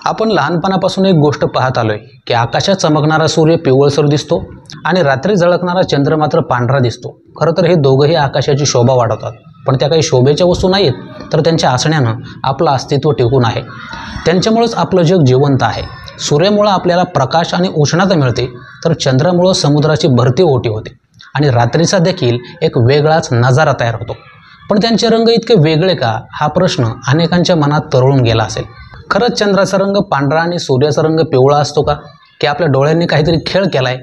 आपण लहानपणापासून एक गोष्ट पाहत आलोय की आकाशात चमकणारा सूर्य पिवळसर दिसतो आणि रात्री झळकणारा चंद्र मात्र पांढरा दिसतो। खरं तर हे दोघंही आकाशाची शोभा वाढवतात, पण त्या काही शोभेच्या वस्तू नाहीत, तर त्यांच्या असण्यानं आपलं अस्तित्व टिकून आहे। त्यांच्यामुळेच आपलं जग जिवंत आहे। सूर्यामुळे आपल्याला प्रकाश आणि उष्णता मिळते, तर चंद्रामुळे समुद्राची भरती ओटी होते आणि रात्रीचा देखील एक वेगळाच नजारा तयार होतो। पण त्यांचे रंग इतके वेगळे का, हा प्रश्न अनेकांच्या मनात तरळून गेला असेल। खरंच चंद्राचा रंग पांढरा आणि सूर्याचा रंग पिवळा असतो का, की आपल्या डोळ्यांनी काहीतरी खेळ केलाय?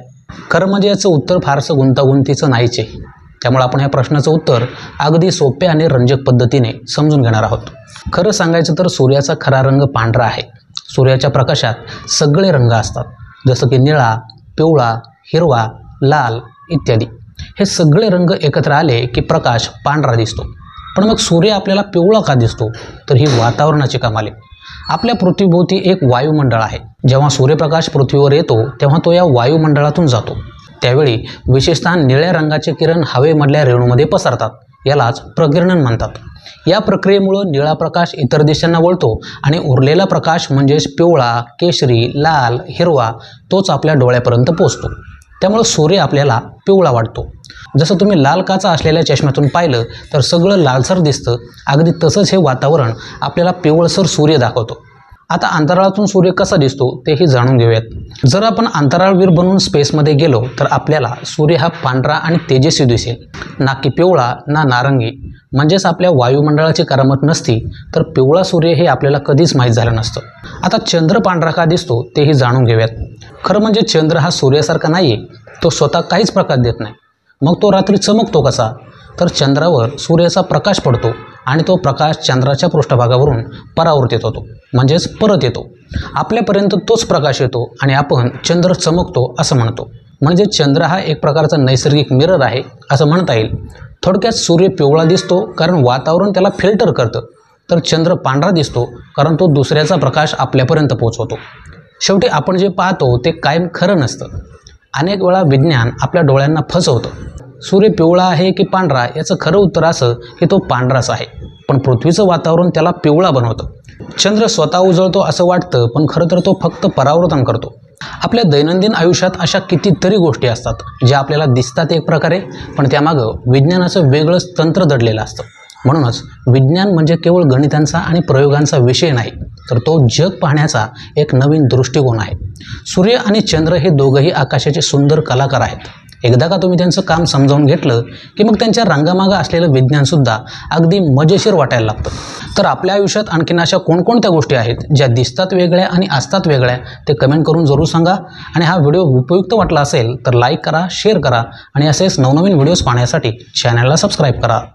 खरं म्हणजे याचं उत्तर फारसं गुंतागुंतीचं नाहीच आहे। त्यामुळे आपण या प्रश्नाचं उत्तर अगदी सोप्या आणि रंजक पद्धतीने समजून घेणार आहोत। खरं सांगायचं तर सूर्याचा खरा रंग पांढरा आहे। सूर्याच्या प्रकाशात सगळे रंग असतात, जसं की निळा, पिवळा, हिरवा, लाल इत्यादी। हे सगळे रंग एकत्र आले की प्रकाश पांढरा दिसतो। पण मग सूर्य आपल्याला पिवळा का दिसतो? तर ही वातावरणाची कमाल आहे। आपल्या पृथ्वीभोवती एक वायुमंडळ आहे। जेव्हा सूर्यप्रकाश पृथ्वीवर येतो तेव्हा तो या वायुमंडळातून जातो। त्यावेळी विशेषतः निळ्या रंगाचे किरण हवेमधल्या रेणूमध्ये पसरतात, यालाच प्रकिरणन म्हणतात। या प्रक्रियेमुळे निळा प्रकाश इतर दिशांना वळतो आणि उरलेला प्रकाश म्हणजेच पिवळा, केशरी, लाल, हिरवा तोच आपल्या डोळ्यापर्यंत पोहोचतो। त्यामुळे सूर्य आपल्याला पिवळा वाटतो। जसं तुम्ही लाल काचा असलेल्या चष्म्यातून पाहिलं तर सगळं लालसर दिसतं, अगदी तसंच हे वातावरण आपल्याला पिवळसर सूर्य दाखवतो। आता अंतराळातून सूर्य कसा दिसतो तेही जाणून घेऊयात। जर आपण अंतराळवीर बनून स्पेसमध्ये गेलो तर आपल्याला सूर्य हा पांढरा आणि तेजस्वी दिसेल, ना की पिवळा ना नारंगी। म्हणजेच आपल्या वायुमंडळाची करामत नसती तर पिवळा सूर्य हे आपल्याला कधीच माहीत झालं नसतं। आता चंद्र पांढरा का दिसतो तेही जाणून घेऊयात। खरं म्हणजे चंद्र हा सूर्यासारखा नाही आहे, तो स्वतः काहीच प्रकाश देत नाही। मग तो रात्री चमकतो कसा? तर चंद्रावर सूर्याचा प्रकाश पडतो आणि तो प्रकाश चंद्राच्या पृष्ठभागावरून परावर्तित होतो, म्हणजेच परत येतो। आपल्यापर्यंत तोच प्रकाश येतो आणि आपण चंद्र चमकतो असं म्हणतो। म्हणजे चंद्र हा एक प्रकारचा नैसर्गिक मिरर आहे असं म्हणता येईल। थोडक्यात सूर्य पिवळा दिसतो कारण वातावरण त्याला फिल्टर करतं, तर चंद्र पांढरा दिसतो कारण तो दुसऱ्याचा प्रकाश आपल्यापर्यंत पोहोचवतो। शेवटी आपण जे पाहतो ते कायम खरं नसतं। अनेक वेळा विज्ञान आपल्या डोळ्यांना फसवतं। सूर्य पिवळा आहे की पांढरा याचं खरं उत्तर असं की तो पांढराच आहे, पण पृथ्वीचं वातावरण त्याला पिवळा बनवतं। चंद्र स्वतः उजळतो असं वाटतं, पण खरं तर तो फक्त परावर्तन करतो। आपल्या दैनंदिन आयुष्यात अशा कितीतरी गोष्टी असतात ज्या आपल्याला दिसतात एक प्रकारे, पण त्यामागं विज्ञानाचं वेगळंच तंत्र दडलेलं असतं। म्हणूनच विज्ञान म्हणजे केवळ गणितांचा आणि प्रयोगांचा विषय नाही, तर तो जग पाहण्याचा एक नवीन दृष्टिकोन आहे। सूर्य आणि चंद्र हे दोघंही आकाशाचे सुंदर कलाकार आहेत। एकदा का तुम्ही त्यांचं काम समजावून घेतलं की मग त्यांच्या रंगामागं असलेलं विज्ञानसुद्धा अगदी मजेशीर वाटायला लागतं। तर आपल्या आयुष्यात आणखीन अशा कोणकोणत्या गोष्टी आहेत ज्या दिसतात वेगळ्या आणि असतात वेगळ्या, ते कमेंट करून जरूर सांगा। आणि हा व्हिडिओ उपयुक्त वाटला असेल तर लाईक करा, शेअर करा आणि असेच नवनवीन व्हिडिओज पाहण्यासाठी चॅनलला सबस्क्राईब करा।